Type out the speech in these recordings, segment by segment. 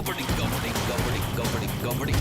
கபடி கபடி கபடி கபடி கபடி.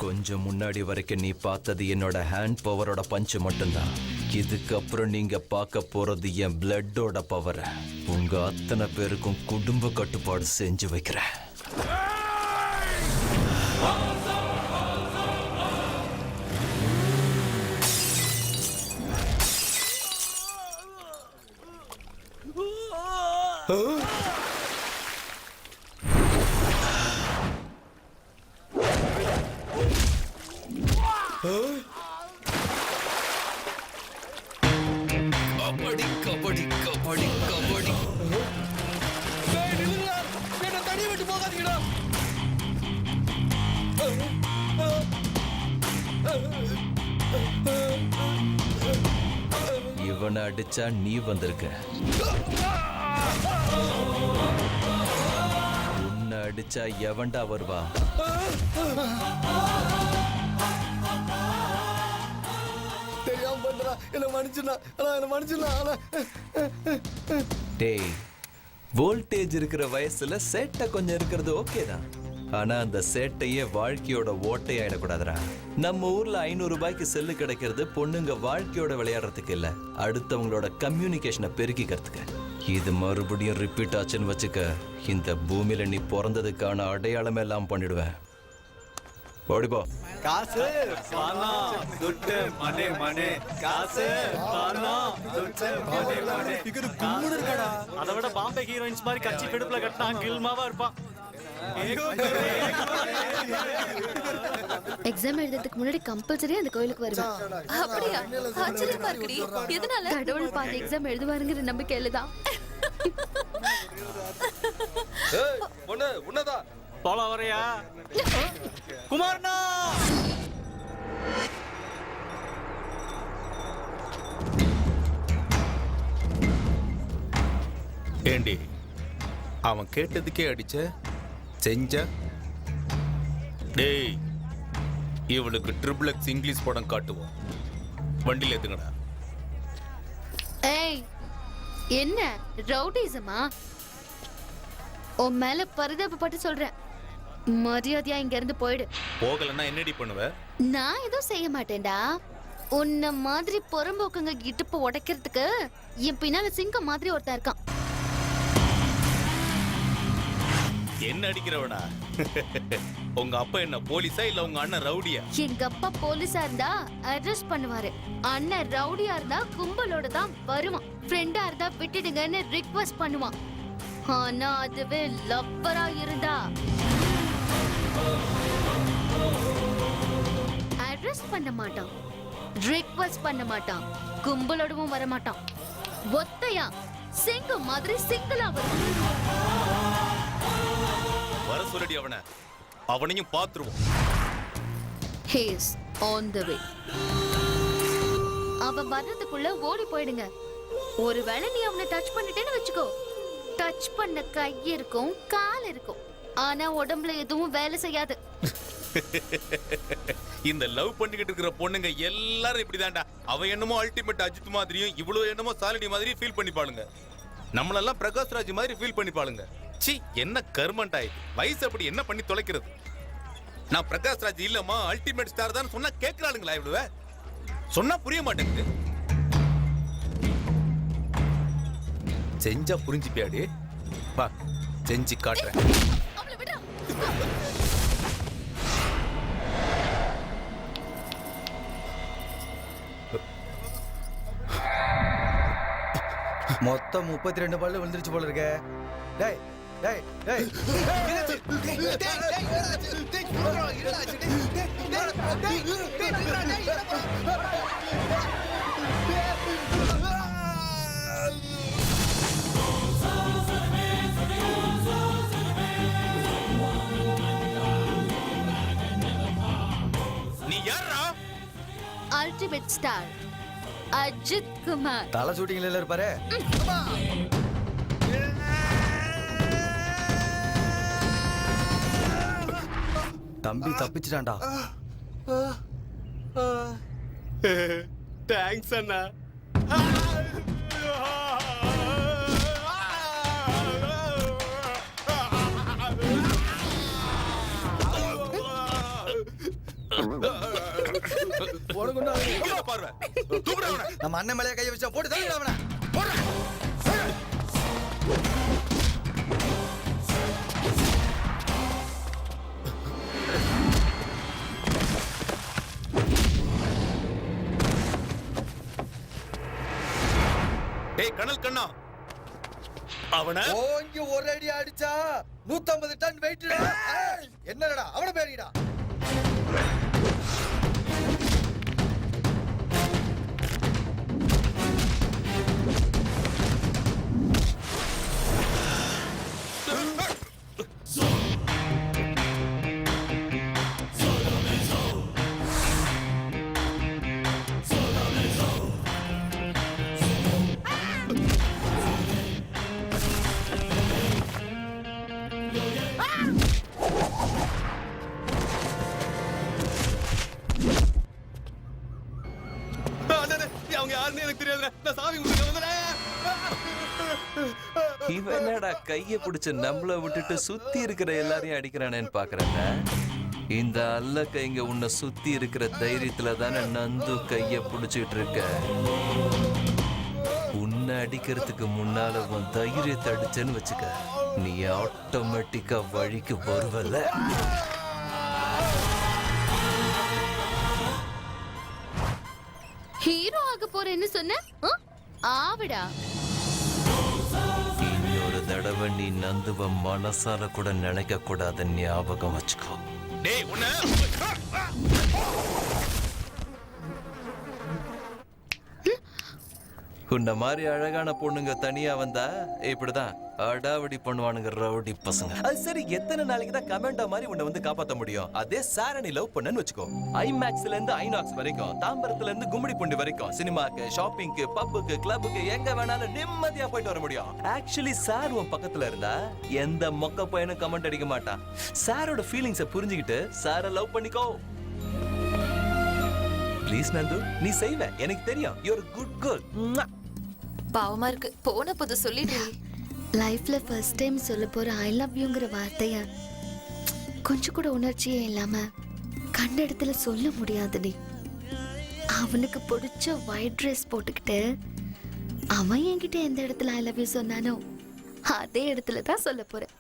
கொஞ்சம் முன்னாடி வரைக்கும் நீ பார்த்தது என்னோட ஹேண்ட் பவரோட பஞ்சு மட்டும்தான். இதுக்கப்புறம் நீங்க பார்க்க போறது என் பிளட்டோட பவரை. உங்க அத்தனை பேருக்கும் குடும்ப கட்டுப்பாடு செஞ்சு வைக்கிறேன். கபடி கபடி கபடி கபடி. தனி விட்டு போகாதீங்கடா. இவனை அடிச்சா நீ வந்திருக்க, உன்னை அடிச்சா எவன்டா வருவா? தெரியாம பண்றா, என்ன மன்னிச்சிடலாம். டேய், வோல்டேஜ் இருக்கிற வயசுல சேட்டை கொஞ்சம் இருக்கிறது ஓகே தான். ஆனா அந்த சேட்டையே வாழ்க்கையோட ஓட்டையாயிடக்கூடாதுடா. நம்ம ஊர்ல 500 ரூபாய்க்கு செல்லு கிடைக்கிறது பொண்ணுங்க வாழ்க்கையோட விளையாடுறதுக்கு இல்ல, அடுத்தவங்களோட கம்யூனிகேஷனை பெருக்கிக்கிறதுக்கு. இது மறுபடியும் ரிப்பீட் ஆச்சுன்னு வச்சுக்க, இந்த பூமியில நீ பிறந்ததுக்கான அடையாளம் எல்லாம் பண்ணிடுவேன். ஓடிப்போ. காசு பணம் துட்டு மனே மனே. காசு பணம் துட்டு மனே மனே. இது கும்முடு இருக்கடா. அதை விட பாம்பே ஹீரோயின்ஸ் மாதிரி கட்சி பிடிப்புல கட்டினா கில்மாவா இருப்பான். எக்ஸாம் எழுதுறதுக்கு முன்னாடி கம்பல்சரி அந்த கோயிலுக்கு வருவேன். அப்படியா? ஆச்சரியமா இருக்குடி. எதனால? கடவுள் பாதி எக்ஸாம் எழுதுவாருங்கிற நம்பிக்கையில தான். பொண்ணு உன்னதா போல வரையா குமார்னா? ஏண்டி அவன் கேட்டதுக்கே அடிச்ச செஞ்ச? டேய், இவளுக்கு ட்ரிபிள் எக்ஸ் இங்கிலீஷ் படம் காட்டுவோம். வண்டியில் ஏத்துங்கடா. ஏய், என்ன ரவுடிசமா? உன் மேல பரிதாபப்பட்டு சொல்றேன், மரியாதையா இங்க இருந்து போயிடு. போகலன்னா என்னடி பண்ணுவ? நான் எதுவும் செய்ய மாட்டேன்டா. உன்ன மாதிரி புறம்போக்குங்க இடுப்பு உடைக்கிறதுக்கு என் பின்னால சிங்கம் மாதிரி ஒருத்தன் இருக்கான். என்ன அடிக்கிறவனா? உங்க அப்பா என்ன போலீஸா இல்ல உங்க அண்ணன் ரவுடியா? எங்க அப்பா போலீஸா இருந்தா அரெஸ்ட் பண்ணுவாரு. அண்ணன் ரவுடியா இருந்தா கும்பலோட தான் வருவான். ஃப்ரெண்டா இருந்தா விட்டுடுங்கன்னு ரிக்வெஸ்ட் பண்ணுவான். ஆனா அதுவே லவ்வரா இருந்தா அரெஸ்ட் பண்ண மாட்டான், ரிக்வெஸ்ட் பண்ண மாட்டான், கும்பலோடவும் வர மாட்டான். ஒத்தையா சிங்கம் மாதிரி சிங்கிளா வரும். வர சொல்லடி அவனை. அவனையும் பாத்துருவோம். He is on the way. அவன் வர்றதுக்குள்ள ஓடி போயிடுங்க. ஒருவேளை நீ அவனை டச் பண்ணிட்டேன்னு வச்சுக்கோ, டச் பண்ண கை இருக்கும், கால் இருக்கும், ஆனா உடம்புல எதுவும் வேலை செய்யாது. இந்த லவ் பண்ணிக்கிட்டு இருக்கிற பொண்ணுங்க எல்லாரும் இப்படிதான்டா. அவ என்னமோ அல்டிமேட் அஜித் மாதிரியும் இவ்வளவு என்னமோ சாலினி மாதிரி ஃபீல் பண்ணிப்பாளுங்க. நம்மளெல்லாம் பிரகாஷ் ராஜ் மாதிரி ஃபீல் பண்ணிப்பாளுங்க. சி, என்ன கர்மண்டாய். வயசு அப்படி என்ன பண்ணி தொலைக்கிறது? நான் பிரகாஷ் ராஜ் இல்லம்மா அல்டிமேட் ஸ்டார் தான் சொன்னா கேட்கறாளுங்களா? இவ்வளவு சொன்னா புரிய மாட்டேங்குது. செஞ்சா புரிஞ்சுப்பியாடி. வா, செஞ்சு காட்டுறேன். அவளை விடுறா. மொத்தம் 32 பால் விழுந்துருச்சு போல இருக்க. டேய் டேய் டேய் நீ யாரா? Ultimate star Ajith Kumar. தலை ஷூட்டிங்ல இருப்பாரு. தம்பி தப்பிச்சிட்டான்டா. தேங்க்ஸ் அண்ணா. பார்வை தூக்குடா அவனை. நம்ம அண்ணன் மேலே கையை வச்சா போட்டு தள்ளிடா அவனை. போடுறா. டேய் கனல் கண்ணா அவன ஓங்கி ஒரு அடி அடிச்சா 150 டன் வெயிட். என்னடா அவன பேரிடா. அவங்க யாருன்னு எனக்கு தெரியாதுடா. நான் சாமி கும்பிட்டு வந்தேன். இவன் என்னடா கைய பிடிச்சு நம்மள விட்டுட்டு சுத்தி இருக்கிற எல்லாரையும் அடிக்கிறானேன்னு பாக்குறேன்டா. இந்த அல்ல கைங்க உன்னை சுத்தி இருக்கிற தைரியத்துல தானே நந்து கைய பிடிச்சிட்டு இருக்க. உன்னை அடிக்கிறதுக்கு முன்னால உன் தைரியத்தை அடிச்சேன்னு வச்சுக்க, நீ ஆட்டோமேட்டிக்கா வழிக்கு வருவல்ல. ஹீரோ ஆக போறேன்னு சொன்ன ஆவிடா. இன்னொரு தடவை நீ நந்துவ மனசால கூட நினைக்க கூடாத ஞாபகம் வச்சுக்கோ. டேய் உன்னை உன்ன மாதிரி அழகான பொண்ணுங்க தனியா வந்தா இப்படிதான் அடாவடி பண்ணுவானுங்க ரவுடி பசங்க. அது சரி, எத்தனை நாளைக்கு தான் கமெண்டா மாதிரி உன்னை வந்து காப்பாத்த முடியும்? அதே சாரணி லவ் பண்ணன்னு வச்சுக்கோ, ஐமேக்ஸ்ல இருந்து ஐநாக்ஸ் வரைக்கும், தாம்பரத்துல இருந்து கும்மிடிப்பூண்டி வரைக்கும், சினிமாக்கு, ஷாப்பிங்க்கு, பப்புக்கு, கிளப்புக்கு எங்க வேணாலும் நிம்மதியா போயிட்டு வர முடியும். ஆக்சுவலி சார் உன் பக்கத்துல இருந்தா எந்த மொக்க பையனும் கமெண்ட் அடிக்க மாட்டான். சாரோட ஃபீலிங்ஸை புரிஞ்சுக்கிட்டு சாரை லவ் பண்ணிக்கோ. ப்ளீஸ் நந்து, நீ செய்வ, எனக்கு தெரியும். You are good girl. பாவமா இருக்கு, போன போது சொல்லிடு. லைஃப்ல ஃபர்ஸ்ட் டைம் சொல்ல போற ஐ லவ் யூங்கிற வார்த்தைய கொஞ்சம் கூட உணர்ச்சியே இல்லாம கண்ட இடத்துல சொல்ல முடியாதுடி. அவனுக்கு பிடிச்ச ஒயிட் ட்ரெஸ் போட்டுக்கிட்டு அவன் என்கிட்ட எந்த இடத்துல ஐ லவ் யூ சொன்னானோ அதே இடத்துல தான் சொல்ல போறேன்.